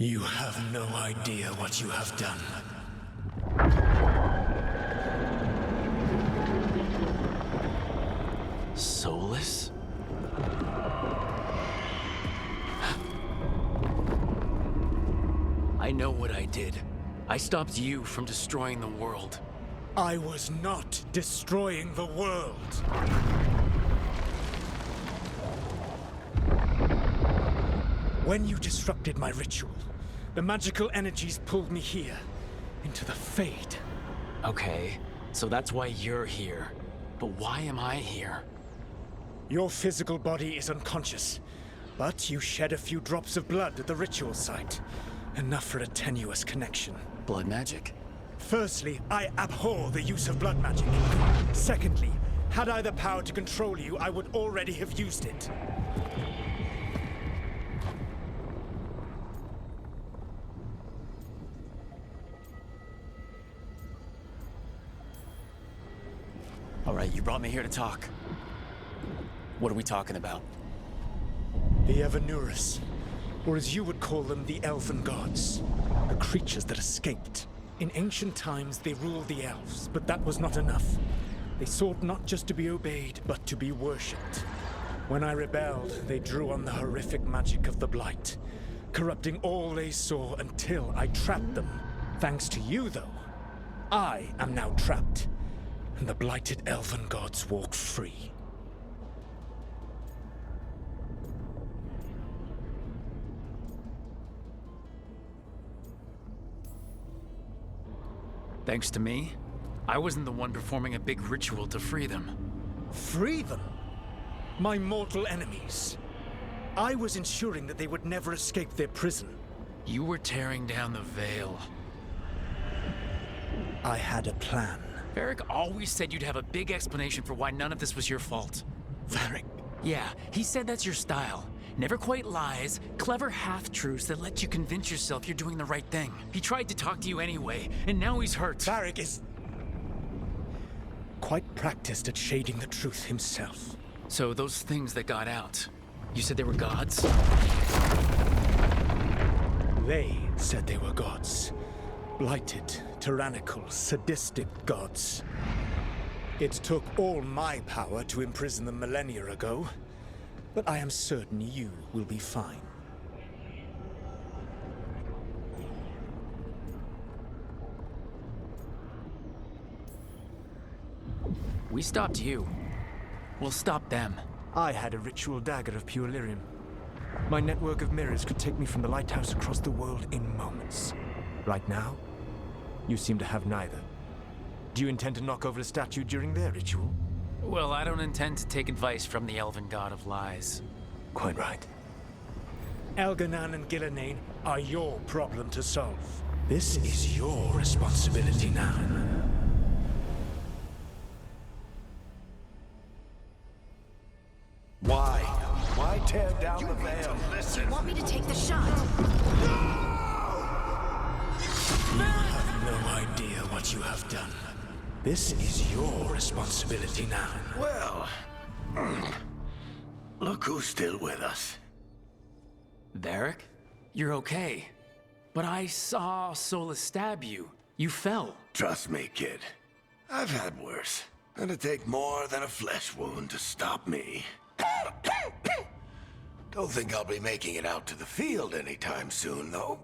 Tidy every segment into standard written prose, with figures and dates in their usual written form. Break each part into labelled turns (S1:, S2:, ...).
S1: You have no idea what you have done.
S2: Soulless? I know what I did. I stopped you from destroying the world.
S1: I was not destroying the world. When you disrupted my ritual, the magical energies pulled me here, into the Fade.
S2: Okay, so that's why you're here. But why am I here?
S1: Your physical body is unconscious, but you shed a few drops of blood at the ritual site. Enough for a tenuous connection.
S2: Blood magic?
S1: Firstly, I abhor the use of blood magic. Secondly, had I the power to control you, I would already have used it.
S2: All right, you brought me here to talk. What are we talking about?
S1: The Evanurus, or as you would call them, the Elven Gods. The creatures that escaped. In ancient times, they ruled the elves, but that was not enough. They sought not just to be obeyed, but to be worshipped. When I rebelled, they drew on the horrific magic of the Blight, corrupting all they saw until I trapped them. Thanks to you, though, I am now trapped, and the blighted Elven Gods walk free.
S2: Thanks to me, I wasn't the one performing a big ritual to free them.
S1: Free them? My mortal enemies. I was ensuring that they would never escape their prison.
S2: You were tearing down the Veil.
S1: I had a plan.
S2: Varric always said you'd have a big explanation for why none of this was your fault.
S1: Varric?
S2: Yeah, he said that's your style. Never quite lies, clever half-truths that let you convince yourself you're doing the right thing. He tried to talk to you anyway, and now he's hurt.
S1: Varric is quite practiced at shading the truth himself.
S2: So those things that got out, you said they were gods?
S1: They said they were gods. Blighted, tyrannical, sadistic gods. It took all my power to imprison them millennia ago. But I am certain you will be fine.
S2: We stopped you. We'll stop them.
S1: I had a ritual dagger of pure lyrium. My network of mirrors could take me from the lighthouse across the world in moments. Right now, you seem to have neither. Do you intend to knock over a statue during their ritual?
S2: Well, I don't intend to take advice from the Elven God of Lies.
S1: Quite right. Elganan and Gillenane are your problem to solve. This is your responsibility now.
S3: Why? Why tear down the veil?
S4: Do you want me to take the shot?
S1: You have no idea what you have done. This is your responsibility now.
S3: Well, look who's still with us.
S2: Varric? You're okay. But I saw Solus stab you. You fell.
S3: Trust me, kid. I've had worse. It'd take more than a flesh wound to stop me. Don't think I'll be making it out to the field anytime soon, though.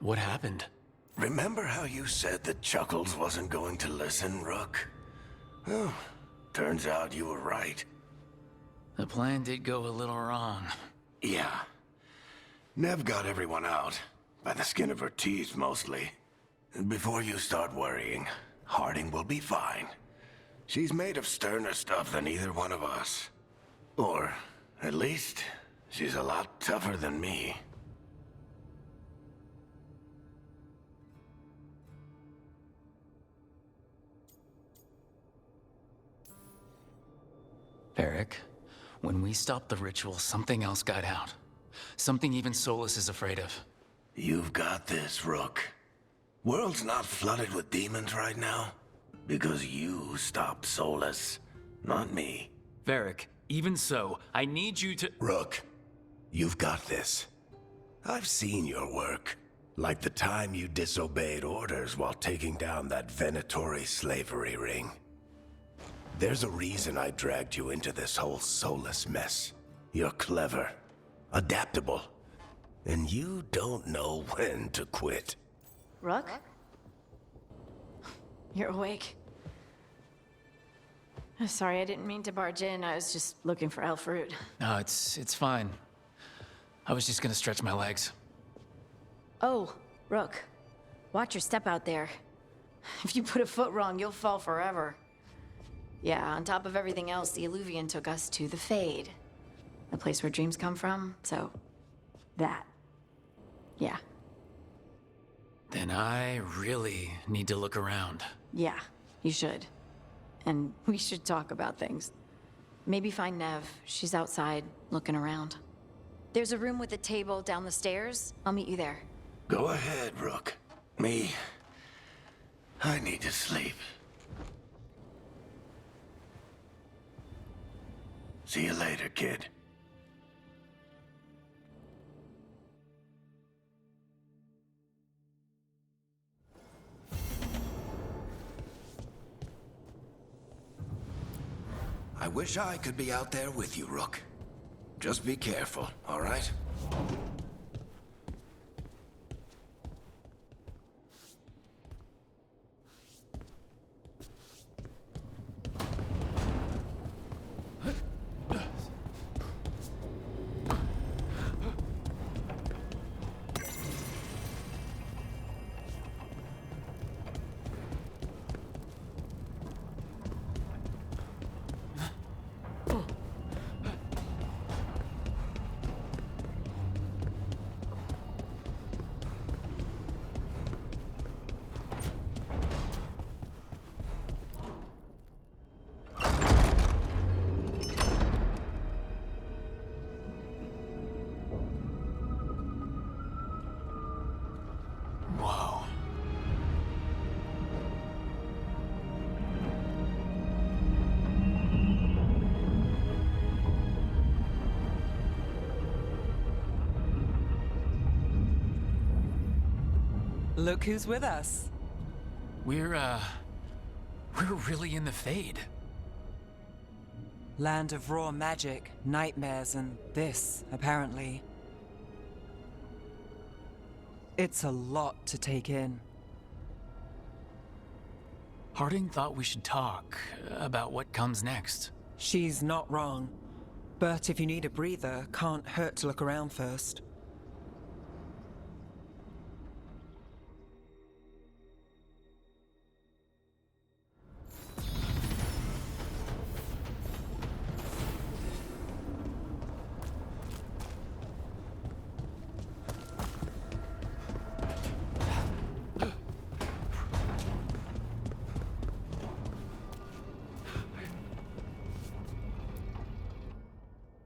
S2: What happened?
S3: Remember how you said that Chuckles wasn't going to listen, Rook? Well, turns out you were right.
S2: The plan did go a little wrong.
S3: Yeah. Nev got everyone out. By the skin of her teeth, mostly. And before you start worrying, Harding will be fine. She's made of sterner stuff than either one of us. Or, at least, she's a lot tougher than me.
S2: Varric, when we stopped the ritual, something else got out. Something even Solus is afraid of.
S3: You've got this, Rook. World's not flooded with demons right now. Because you stopped Solus, not me.
S2: Varric, even so, I need you to—
S3: Rook, you've got this. I've seen your work. Like the time you disobeyed orders while taking down that Venatori slavery ring. There's a reason I dragged you into this whole Solus mess. You're clever, adaptable, and you don't know when to quit.
S4: Rook? You're awake. Sorry, I didn't mean to barge in. I was just looking for Elfroot.
S2: No, it's fine. I was just gonna stretch my legs.
S4: Oh, Rook. Watch your step out there. If you put a foot wrong, you'll fall forever. Yeah, on top of everything else, the Illuvian took us to the Fade. The place where dreams come from, so... that. Yeah.
S2: Then I really need to look around.
S4: Yeah, you should. And we should talk about things. Maybe find Nev. She's outside, looking around. There's a room with a table down the stairs. I'll meet you there.
S3: Go ahead, Rook. I need to sleep. See you later, kid. I wish I could be out there with you, Rook. Just be careful, all right?
S2: Whoa.
S5: Look who's with us.
S2: We're really in the Fade.
S5: Land of raw magic, nightmares, and this, apparently. It's a lot to take in.
S2: Harding thought we should talk about what comes next.
S5: She's not wrong. But if you need a breather, can't hurt to look around first.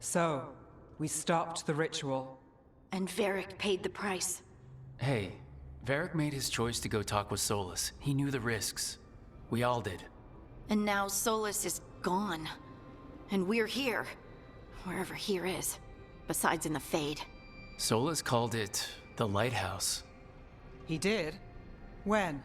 S5: So, we stopped the ritual.
S4: And Varric paid the price.
S2: Hey, Varric made his choice to go talk with Solus. He knew the risks. We all did.
S4: And now Solus is gone. And we're here. Wherever here is. Besides in the Fade.
S2: Solus called it the Lighthouse.
S5: He did? When?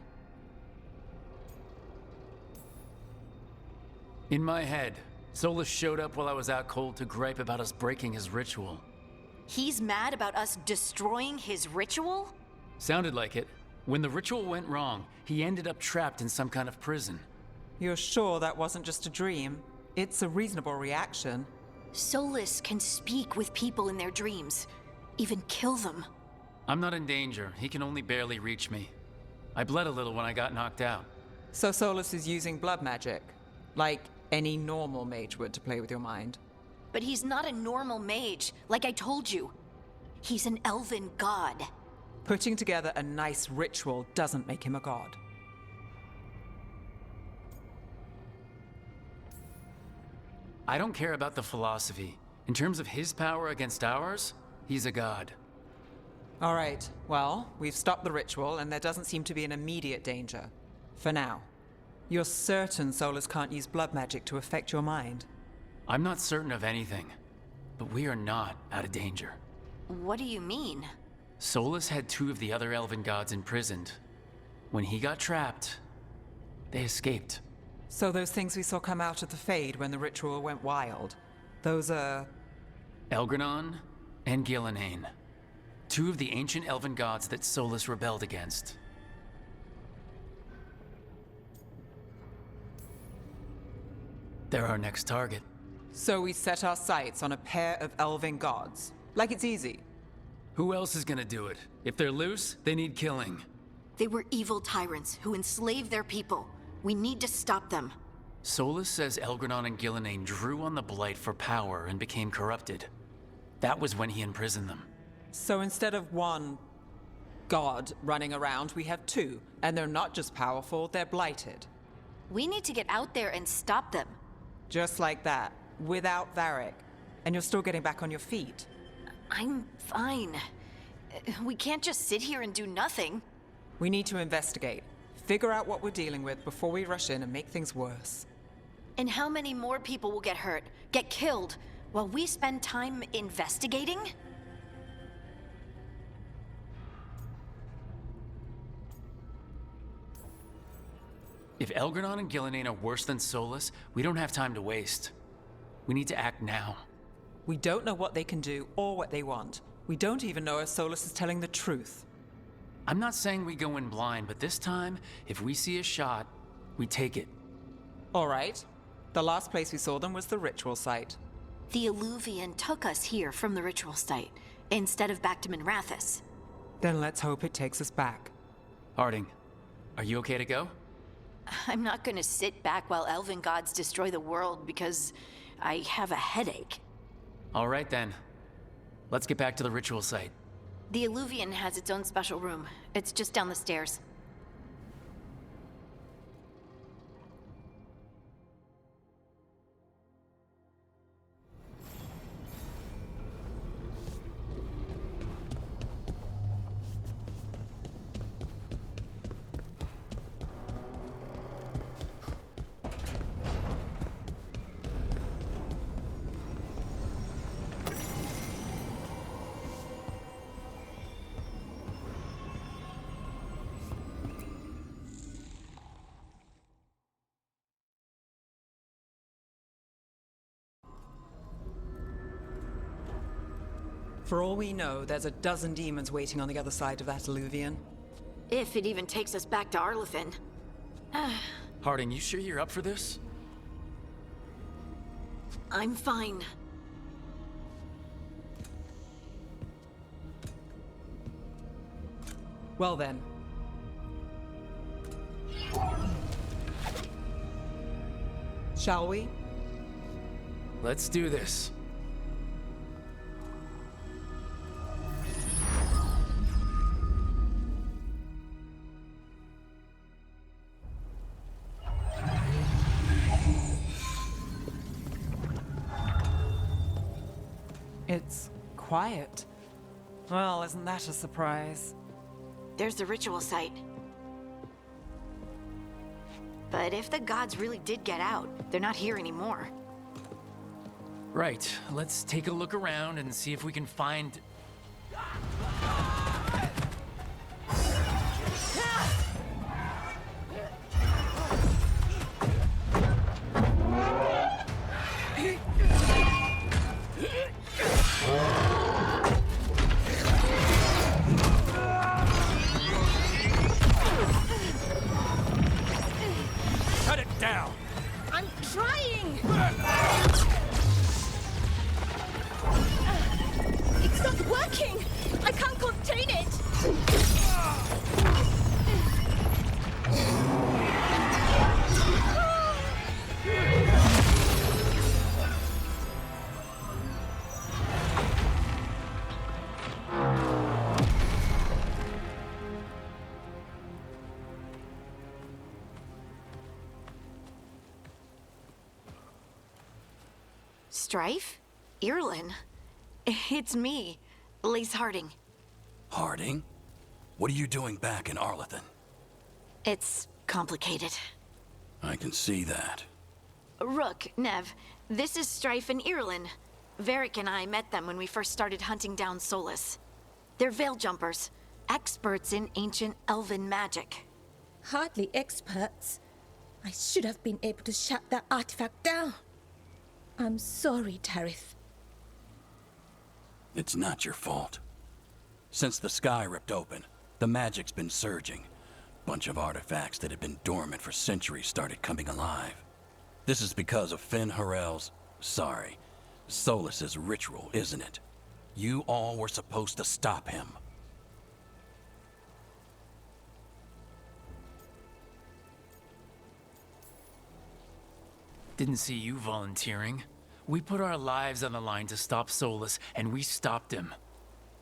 S2: In my head, Solus showed up while I was out cold to gripe about us breaking his ritual.
S4: He's mad about us destroying his ritual?
S2: Sounded like it. When the ritual went wrong, he ended up trapped in some kind of prison.
S5: You're sure that wasn't just a dream? It's a reasonable reaction.
S4: Solus can speak with people in their dreams. Even kill them.
S2: I'm not in danger. He can only barely reach me. I bled a little when I got knocked out.
S5: So Solus is using blood magic? Like any normal mage would to play with your mind?
S4: But he's not a normal mage, like I told you. He's an elven god.
S5: Putting together a nice ritual doesn't make him a god.
S2: I don't care about the philosophy. In terms of his power against ours, he's a god.
S5: All right, well, we've stopped the ritual, and there doesn't seem to be an immediate danger. For now. You're certain Solus can't use blood magic to affect your mind?
S2: I'm not certain of anything, but we are not out of danger.
S4: What do you mean?
S2: Solus had 2 of the other elven gods imprisoned. When he got trapped, they escaped.
S5: So those things we saw come out of the Fade when the ritual went wild, those are...
S2: Elgranon and Gillenane. 2 of the ancient elven gods that Solus rebelled against. They're our next target.
S5: So we set our sights on a pair of elven gods. Like it's easy.
S2: Who else is gonna do it? If they're loose, they need killing.
S4: They were evil tyrants who enslaved their people. We need to stop them.
S2: Solus says Elgranon and Gillenane drew on the Blight for power and became corrupted. That was when he imprisoned them.
S5: So instead of one god running around, we have 2. And they're not just powerful, they're blighted.
S4: We need to get out there and stop them.
S5: Just like that, without Varric. And you're still getting back on your feet.
S4: I'm fine. We can't just sit here and do nothing.
S5: We need to investigate. Figure out what we're dealing with before we rush in and make things worse.
S4: And how many more people will get hurt, get killed, while we spend time investigating?
S2: If Elgranon and Gillenane are worse than Solus, we don't have time to waste. We need to act now.
S5: We don't know what they can do or what they want. We don't even know if Solus is telling the truth.
S2: I'm not saying we go in blind, but this time, if we see a shot, we take it.
S5: All right. The last place we saw them was the ritual site.
S4: The Illuvian took us here from the ritual site, instead of back to Minrathous.
S5: Then let's hope it takes us back.
S2: Harding, are you okay to go?
S4: I'm not gonna sit back while elven gods destroy the world because I have a headache.
S2: All right then. Let's get back to the ritual site.
S4: The Illuvian has its own special room. It's just down the stairs.
S5: For all we know, there's a dozen demons waiting on the other side of that Illuvian.
S4: If it even takes us back to Arlithin.
S2: Harding, you sure you're up for this?
S4: I'm fine.
S5: Well then. Shall we?
S2: Let's do this.
S5: It's quiet. Well, isn't that a surprise?
S4: There's the ritual site. But if the gods really did get out, they're not here anymore.
S2: Right, let's take a look around and see if we can find... Cut it down!
S4: I'm trying! It's not working! I can't contain it! Strife? Irlin? It's me, Lace Harding.
S6: Harding? What are you doing back in Arlethan?
S4: It's complicated.
S6: I can see that.
S4: Rook, Nev, this is Strife and Irlin. Varric and I met them when we first started hunting down Solus. They're veil jumpers, experts in ancient elven magic.
S7: Hardly experts. I should have been able to shut that artifact down. I'm sorry, Tarith.
S6: It's not your fault. Since the sky ripped open, the magic's been surging. Bunch of artifacts that had been dormant for centuries started coming alive. This is because of Finn Harel's... sorry, Solus's ritual, isn't it? You all were supposed to stop him.
S2: Didn't see you volunteering. We put our lives on the line to stop Solus, and we stopped him.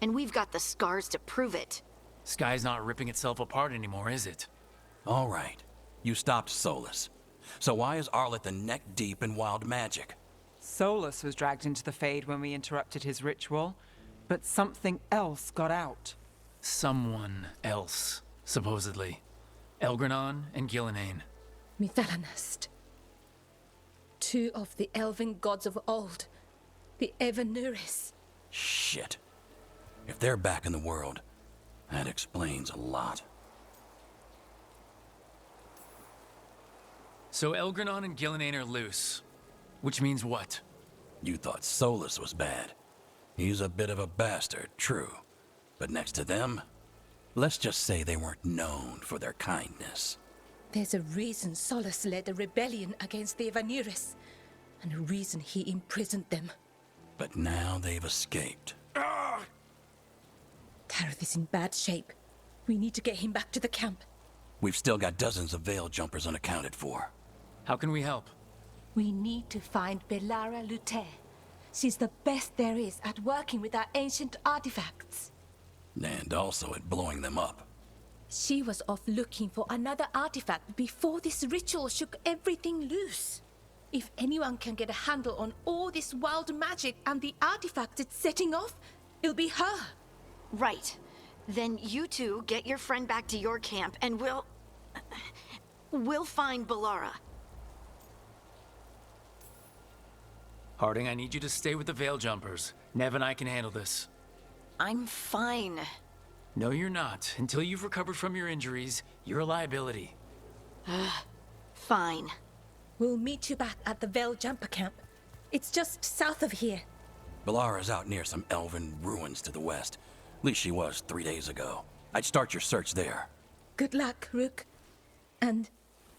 S4: And we've got the scars to prove it.
S2: Sky's not ripping itself apart anymore, is it?
S6: All right, you stopped Solus. So why is Arlethan neck deep in wild magic?
S5: Solus was dragged into the Fade when we interrupted his ritual, but something else got out.
S2: Someone else, supposedly. Elgranon and Gillenane.
S7: Mithalanast. Two of the elven gods of old. The Evanuris.
S6: Shit. If they're back in the world, that explains a lot.
S2: So Elgranon and Gillenane are loose. Which means what?
S6: You thought Solus was bad. He's a bit of a bastard, true. But next to them, let's just say they weren't known for their kindness.
S7: There's a reason Solus led a rebellion against the Evanuris, and a reason he imprisoned them.
S6: But now they've escaped.
S7: Tarith is in bad shape. We need to get him back to the camp.
S6: We've still got dozens of veil jumpers unaccounted for.
S2: How can we help?
S7: We need to find Belara Luther. She's the best there is at working with our ancient artifacts.
S6: And also at blowing them up.
S7: She was off looking for another artifact before this ritual shook everything loose. If anyone can get a handle on all this wild magic and the artifacts it's setting off, it'll be her.
S4: Right. Then you two get your friend back to your camp and we'll find Belara.
S2: Harding, I need you to stay with the Veil Jumpers. Nev and I can handle this.
S4: I'm fine.
S2: No, you're not. Until you've recovered from your injuries, you're a liability.
S4: Fine.
S7: We'll meet you back at the Veil Jumper camp. It's just south of here.
S6: Belara's out near some elven ruins to the west. At least she was 3 days ago. I'd start your search there.
S7: Good luck, Rook. And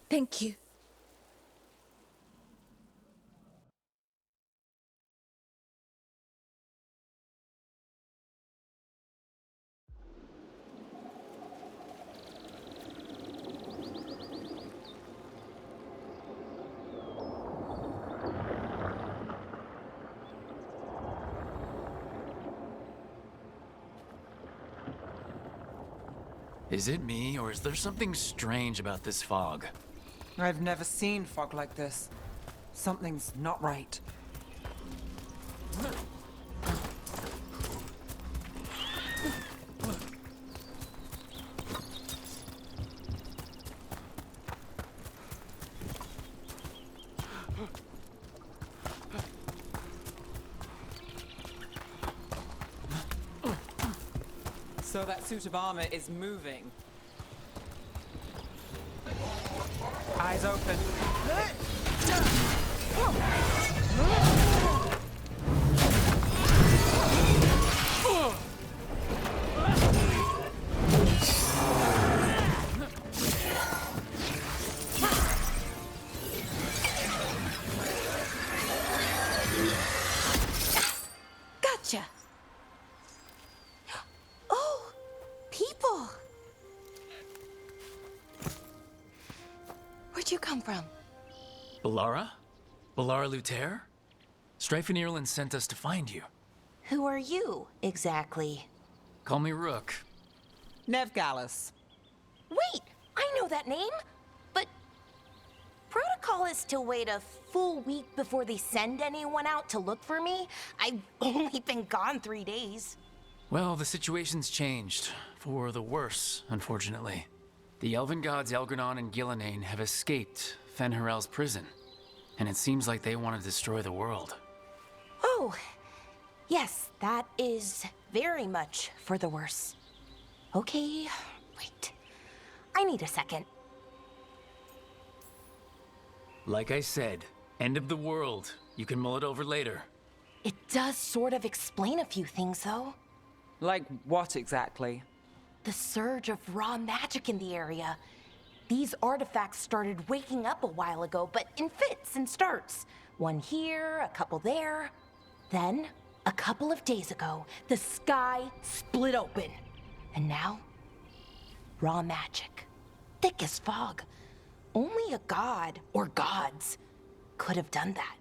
S7: thank you.
S2: Is it me, or is there something strange about this fog?
S5: I've never seen fog like this. Something's not right. So that suit of armor is moving. Eyes open.
S7: Gotcha. Oh, people. Where'd you come from?
S2: Belara? Belara Luther? Strife and Irlin sent us to find you.
S8: Who are you, exactly?
S2: Call me Rook.
S5: Nev Gallus.
S8: Wait, I know that name! But protocol is to wait a full week before they send anyone out to look for me. I've only been gone 3 days.
S2: Well, the situation's changed. For the worse, unfortunately. The elven gods Elgranon and Gillenane have escaped Fen'Harel's prison. And it seems like they want to destroy the world.
S8: Oh, yes, that is very much for the worse. Okay, wait. I need a second.
S2: Like I said, end of the world. You can mull it over later.
S8: It does sort of explain a few things, though.
S5: Like what exactly?
S8: The surge of raw magic in the area. These artifacts started waking up a while ago, but in fits and starts. One here, a couple there. Then, a couple of days ago, the sky split open. And now, raw magic. Thick as fog. Only a god, or gods, could have done that.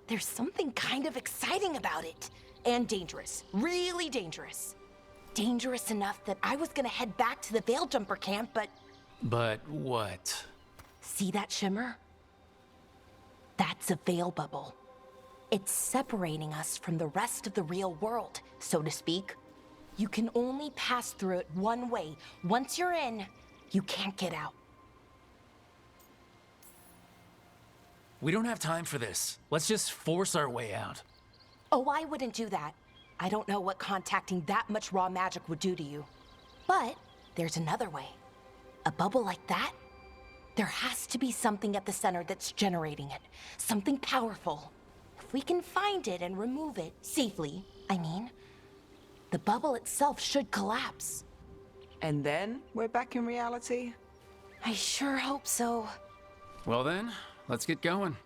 S8: There's something kind of exciting about it. And dangerous. Really dangerous. Dangerous enough that I was gonna head back to the Veil Jumper camp, but...
S2: But what?
S8: See that shimmer? That's a veil bubble. It's separating us from the rest of the real world, so to speak. You can only pass through it one way. Once you're in, you can't get out.
S2: We don't have time for this. Let's just force our way out.
S8: Oh, I wouldn't do that. I don't know what contacting that much raw magic would do to you. But there's another way. A bubble like that? There has to be something at the center that's generating it. Something powerful. If we can find it and remove it, safely, I mean, the bubble itself should collapse.
S5: And then we're back in reality?
S8: I sure hope so.
S2: Well then, let's get going.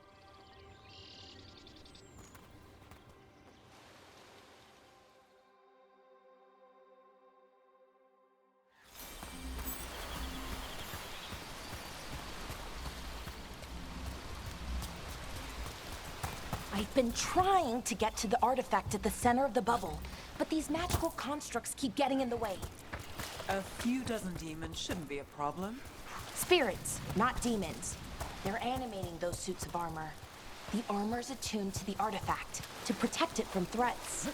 S8: I've been trying to get to the artifact at the center of the bubble, but these magical constructs keep getting in the way.
S5: A few dozen demons shouldn't be a problem.
S8: Spirits, not demons. They're animating those suits of armor. The armor's attuned to the artifact to protect it from threats.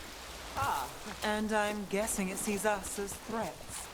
S5: Ah, and I'm guessing it sees us as threats.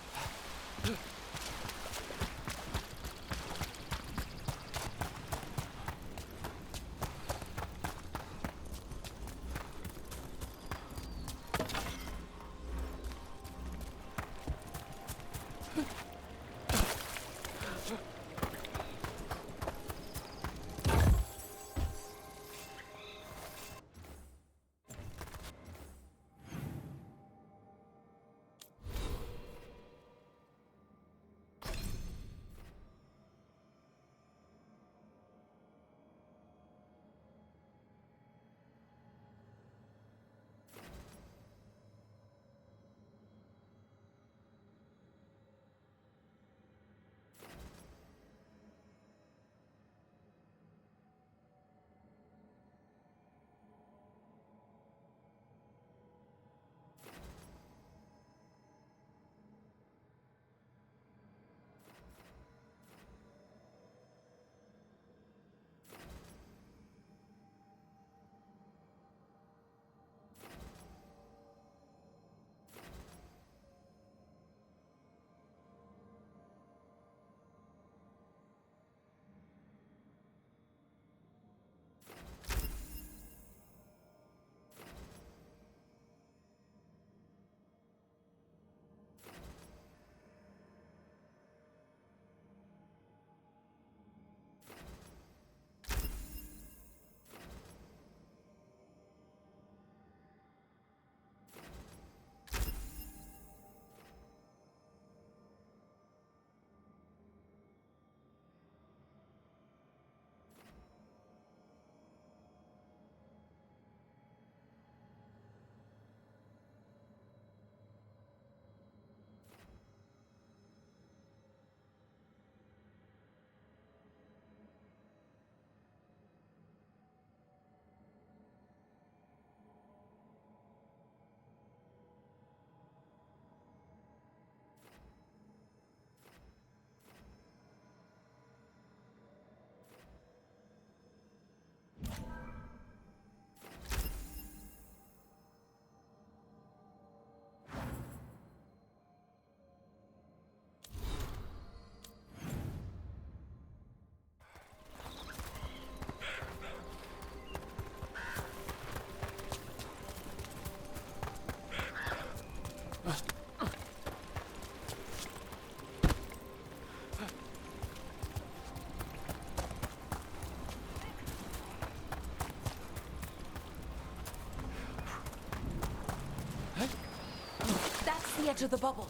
S8: the edge of the bubble.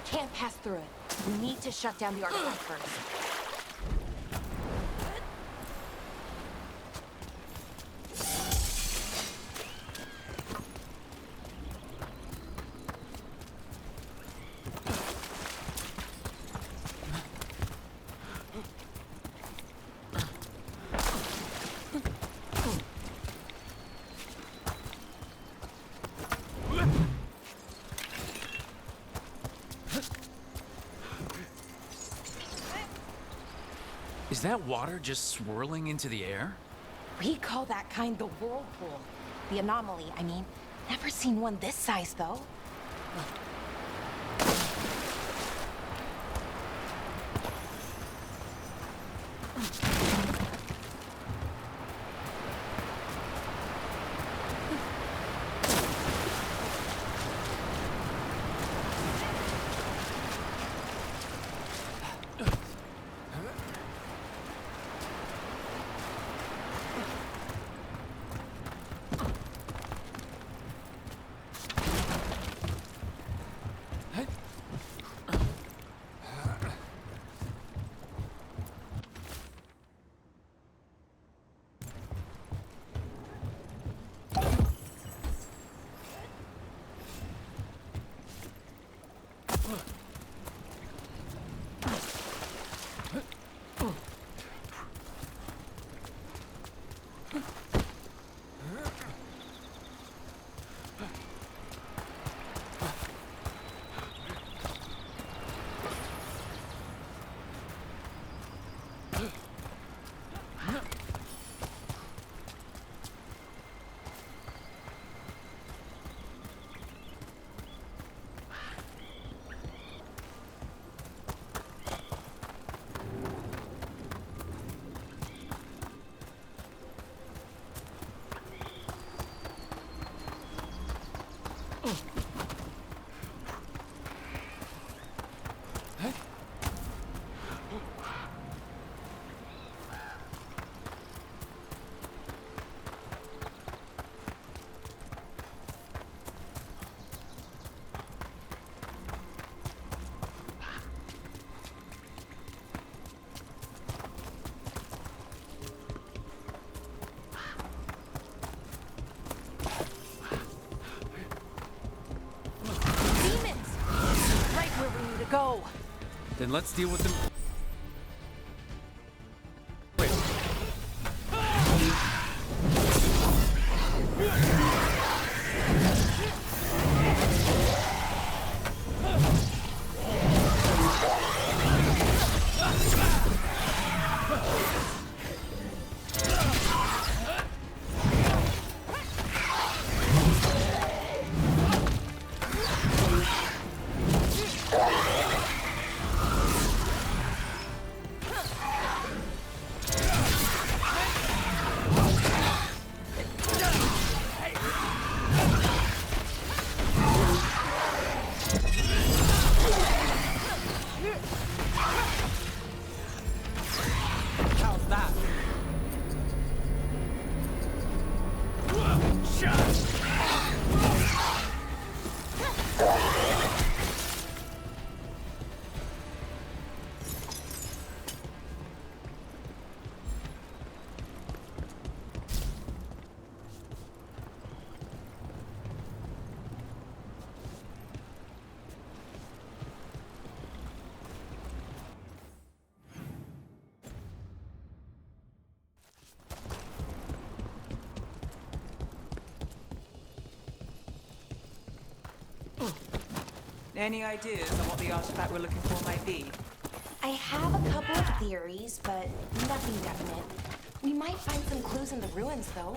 S8: Can't pass through it. We need to shut down the artifact first.
S2: Is that water just swirling into the air?
S8: We call that kind the whirlpool. The anomaly, I mean. Never seen one this size, though. Go.
S2: Then let's deal with them.
S5: Any ideas on what the artifact we're looking for might be?
S8: I have a couple of theories, but nothing definite. We might find some clues in the ruins, though.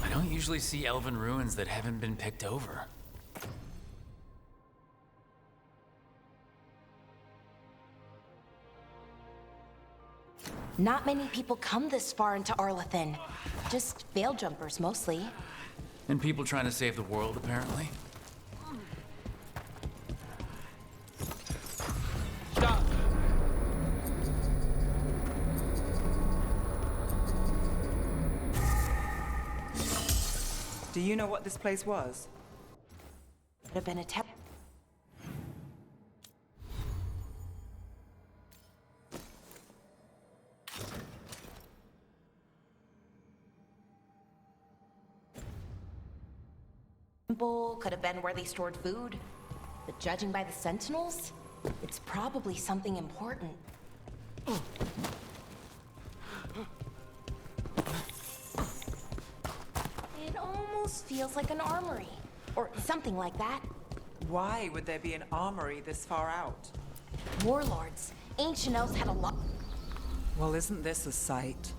S2: I don't usually see elven ruins that haven't been picked over.
S8: Not many people come this far into Arlathan. Just veil jumpers, mostly.
S2: And people trying to save the world, apparently.
S5: Stop! Do you know what this place was?
S8: Could have been a temple, could have been where they stored food. But judging by the sentinels, it's probably something important. It almost feels like an armory, or something like that.
S5: Why would there be an armory this far out?
S8: Warlords. Ancient elves had a lot.
S5: Well, isn't this a sight?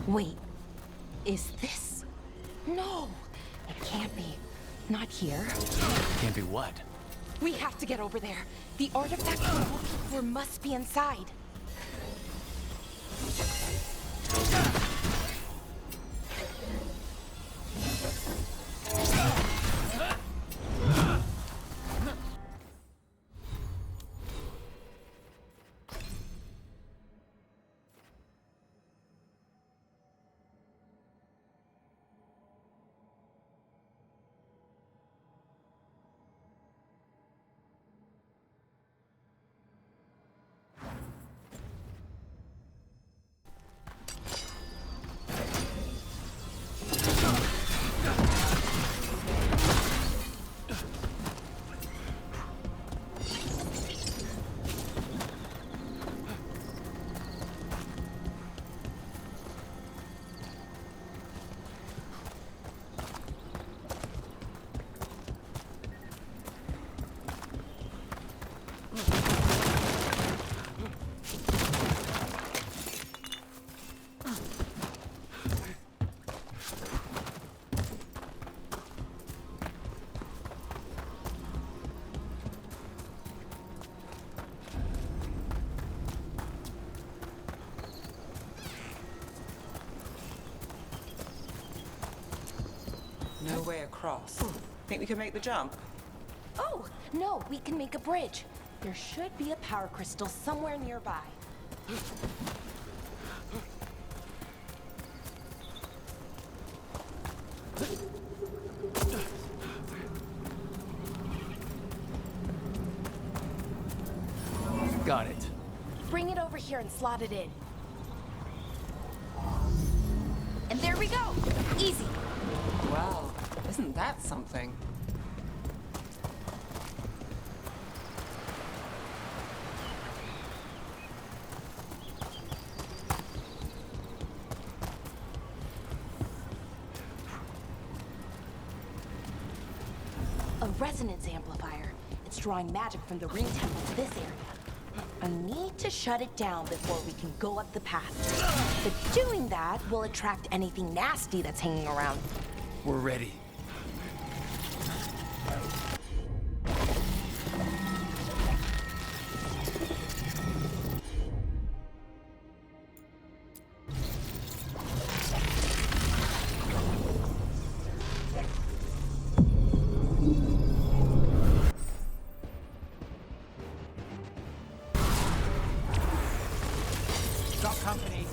S8: Wait, is this? No, it can't be. Not here.
S2: Can't be what?
S8: We have to get over there. The artifact we're looking for must be inside.
S5: No way across. Think we can make the jump?
S8: Oh, no, we can make a bridge. There should be a power crystal somewhere nearby.
S2: Got it.
S8: Bring it over here and slot it in. And there we go. Easy.
S5: Wow, isn't that something?
S8: A resonance amplifier. It's drawing magic from the ring temple to this area. I need to shut it down before we can go up the path. But doing that will attract anything nasty that's hanging around.
S2: We're ready.
S5: Got company.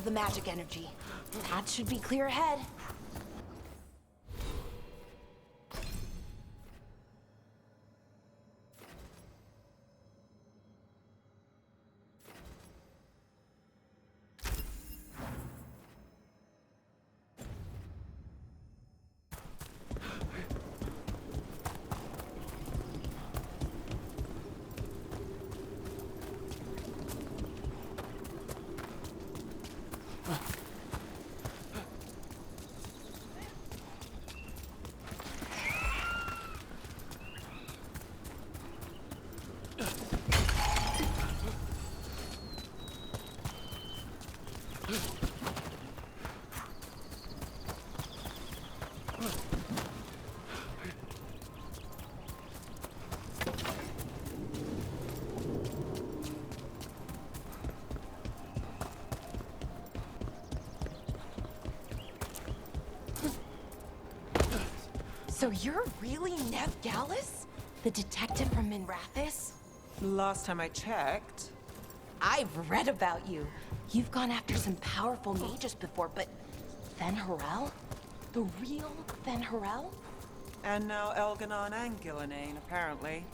S8: the magic energy. That should be clear ahead. So you're really Nev Gallus? The detective from Minrathis?
S5: Last time I checked.
S8: I've read about you. You've gone after some powerful mages before, but Fen'Harel? The real Fen'Harel?
S5: And now Elganon and Gillenane, apparently.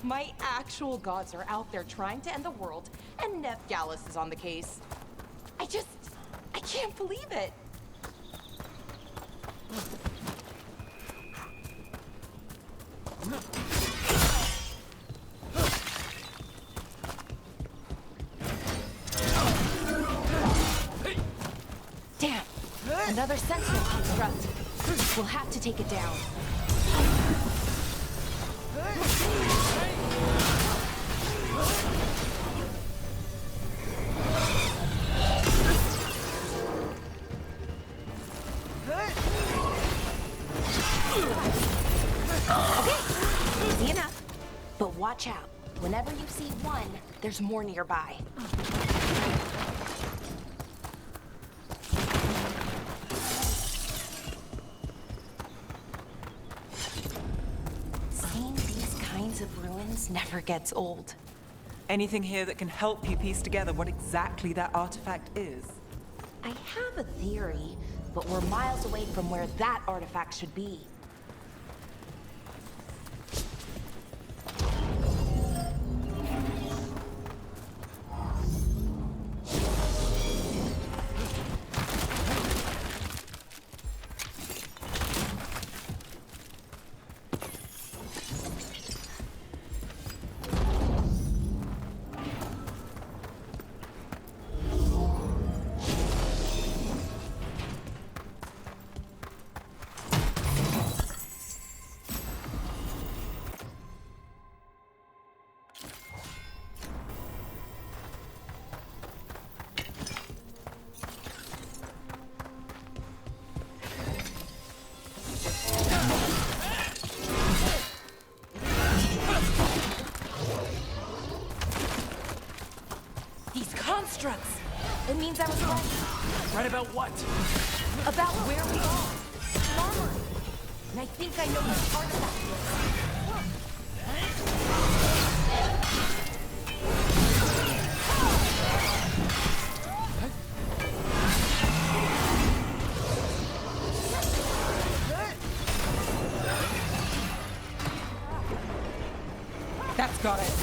S8: My actual gods are out there trying to end the world, and Nev Gallus is on the case. I can't believe it. Damn! Another sentinel construct. We'll have to take it down. Okay, easy enough. But watch out. Whenever you see one, there's more nearby. Seeing these kinds of ruins never gets old.
S5: Anything here that can help you piece together what exactly that artifact is?
S8: I have a theory, but we're miles away from where that artifact should be. Constructs. It means I was right.
S2: Right about what?
S8: About where we are. Armory. And I think I know what part of
S5: that. That's got it.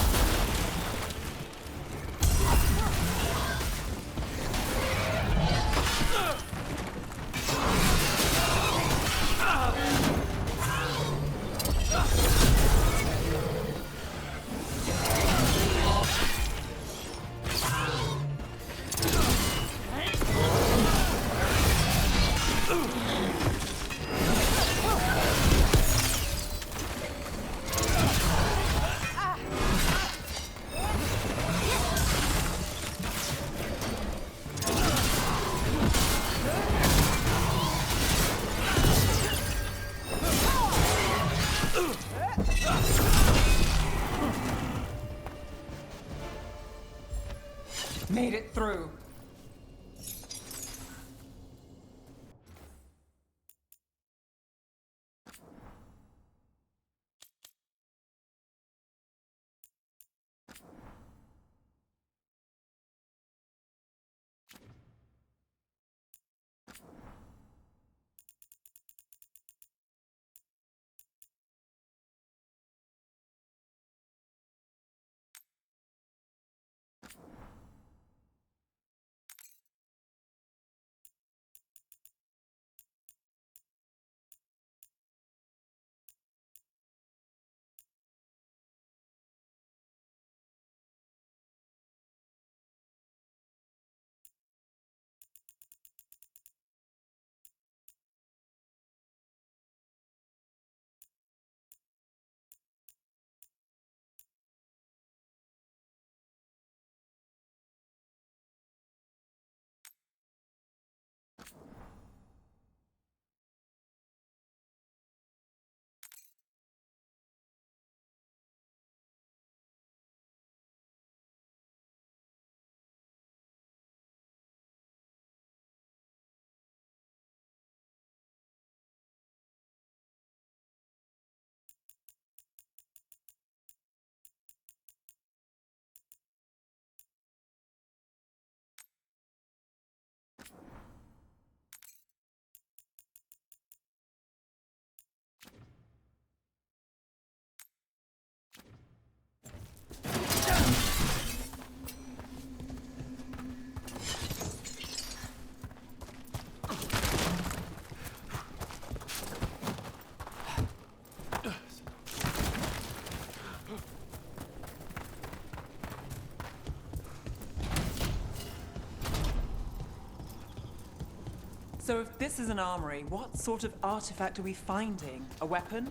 S5: So if this is an armory, what sort of artifact are we finding? A weapon?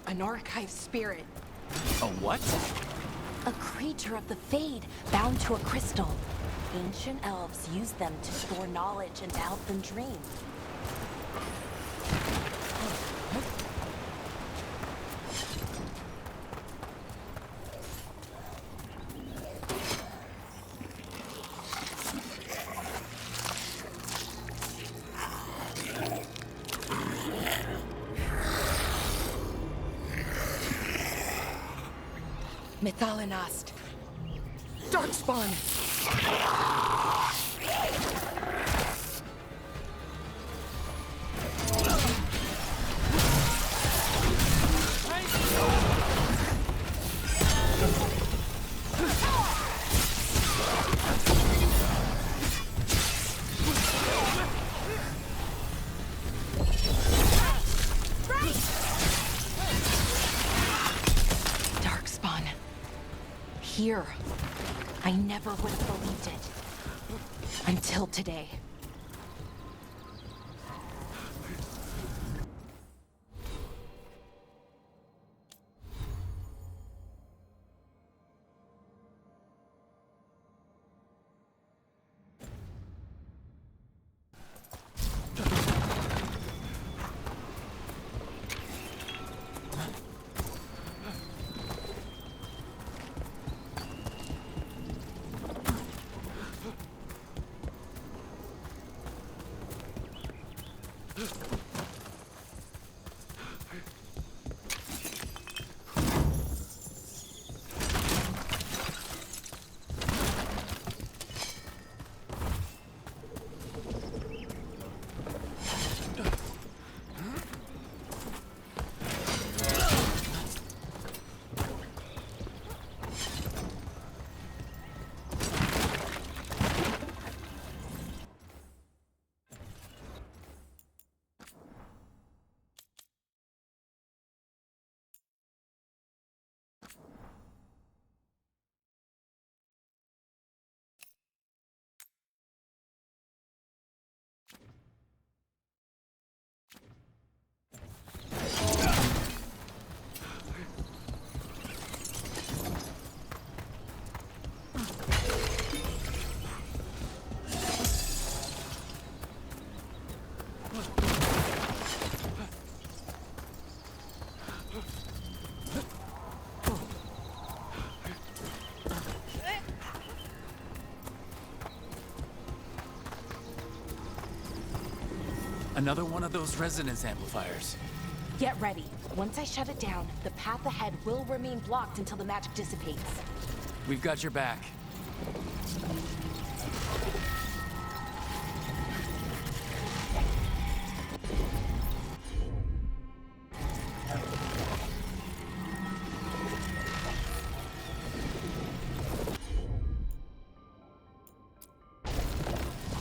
S8: An archive spirit.
S2: A what?
S8: A creature of the Fade, bound to a crystal. Ancient elves used them to store knowledge and to help them dream. Mythalinast. Darkspawn! Darkspawn. Here. I never would have believed it. Until today.
S2: Another one of those resonance amplifiers.
S8: Get ready. Once I shut it down, the path ahead will remain blocked until the magic dissipates.
S2: We've got your back.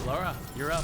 S2: Laura, you're up.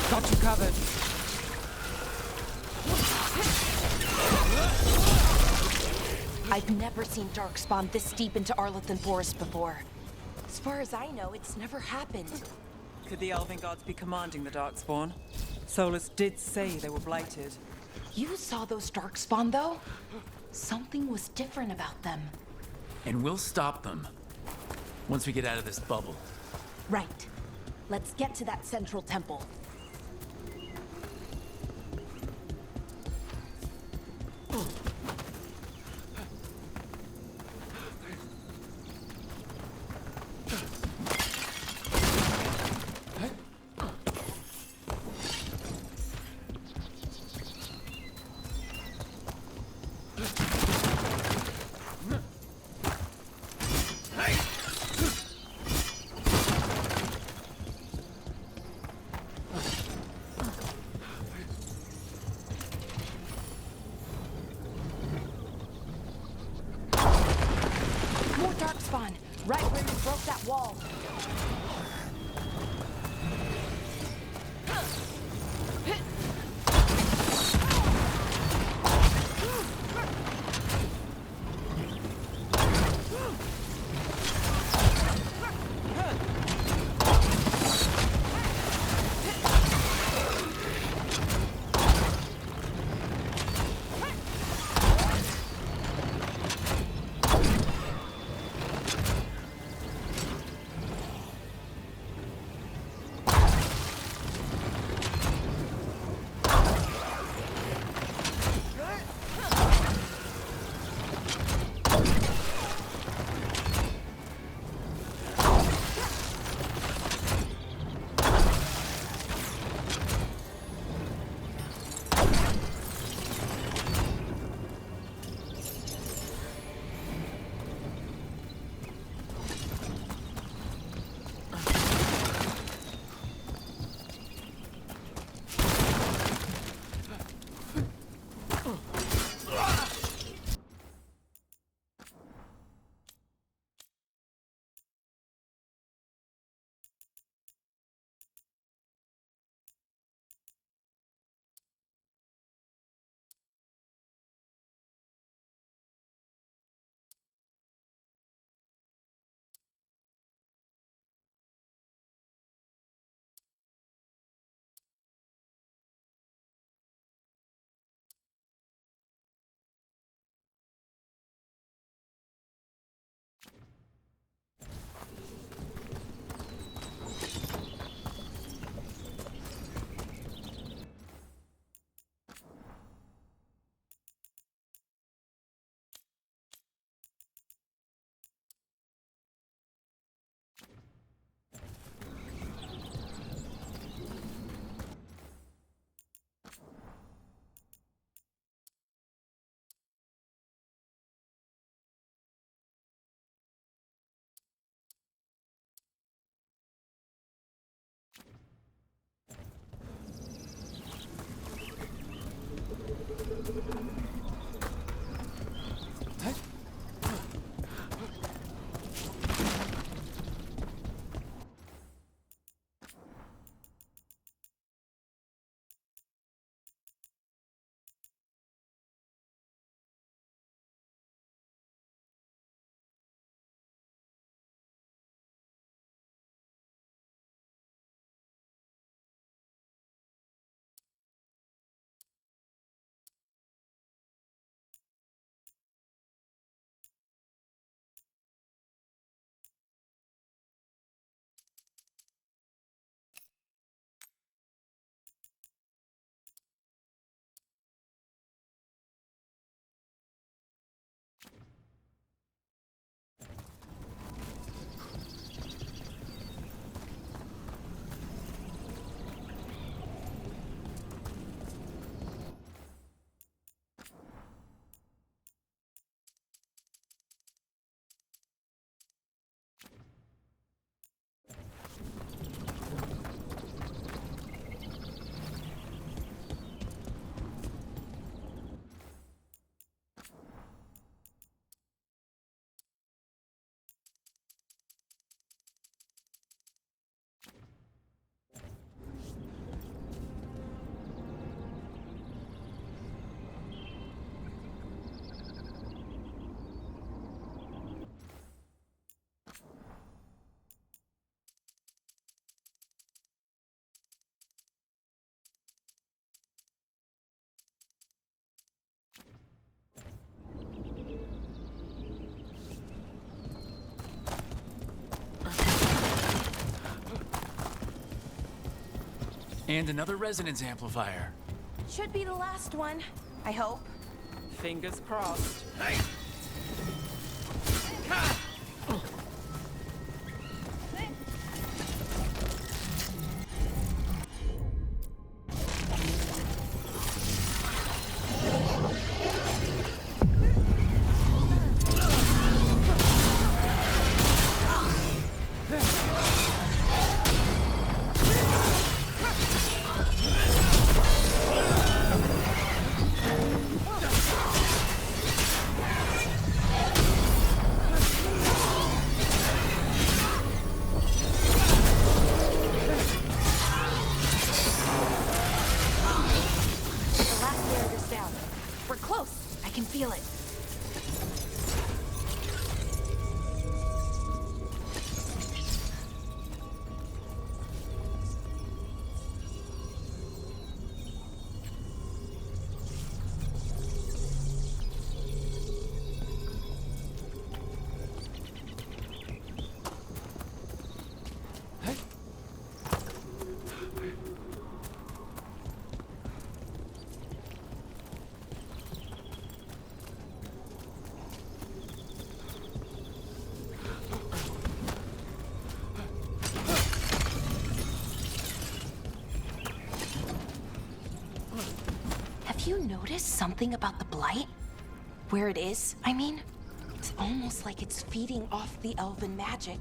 S5: Got you covered.
S8: I've never seen Darkspawn this deep into Arlothan Forest before. As far as I know, it's never happened.
S5: Could the Elven Gods be commanding the Darkspawn? Solus did say they were blighted.
S8: You saw those Darkspawn, though? Something was different about them.
S2: And we'll stop them. Once we get out of this bubble.
S8: Right. Let's get to that central temple. darkspawn, right where you broke that wall.
S2: And another resonance amplifier.
S8: Should be the last one, I hope.
S5: Fingers crossed.
S3: Hey!
S8: can feel it. Have you noticed something about the blight? Where it is, I mean? It's almost like it's feeding off the elven magic.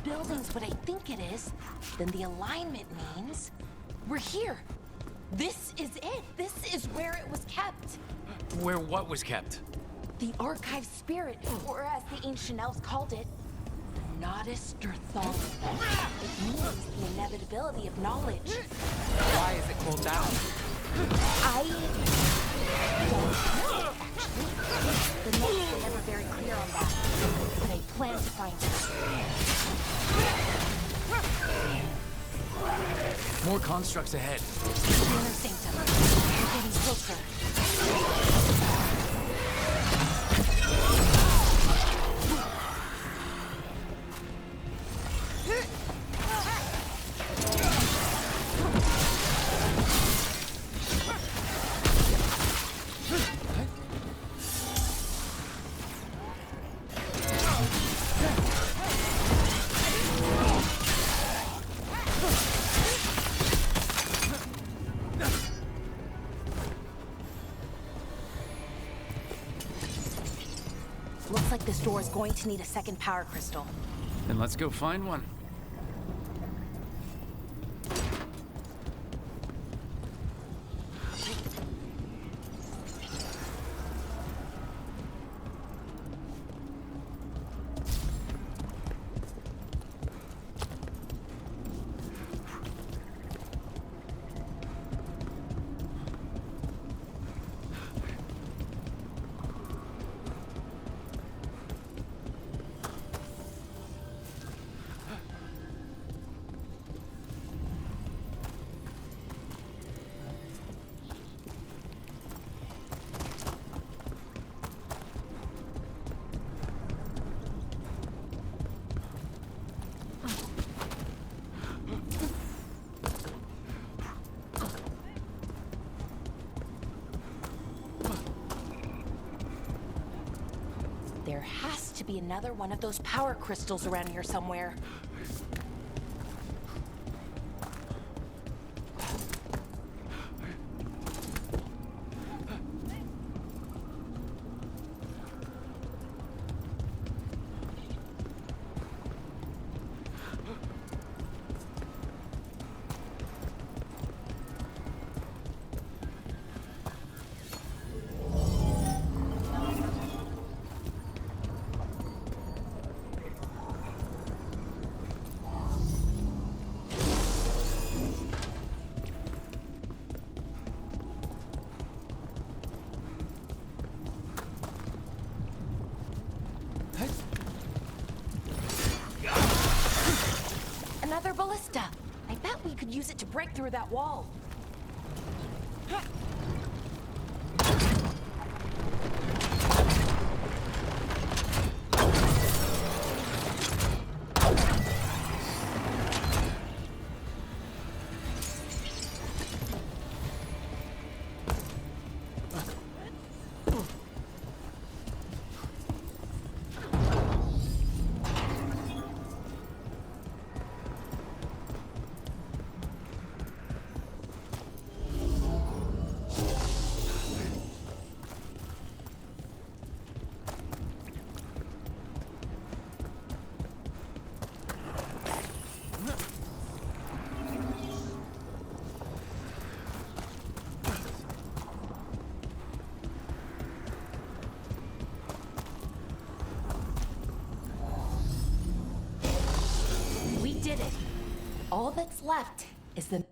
S8: Building's what I think it is, then the alignment means we're here. This is it. This is where it was kept.
S2: Where what was kept?
S8: The archive spirit, or as the ancient elves called it, the Nodus Derthal. It means the inevitability of knowledge.
S5: Why is it called that?
S8: I don't know, actually. The notes were never very clear on that, but I plan to find out.
S2: More constructs ahead.
S8: Inner sanctum. We're getting closer. Looks like this door is going to need a second power crystal.
S2: Then let's go find one. There has to be another one of those power crystals around here somewhere.
S8: could use it to break through that wall. We did it. All that's left is the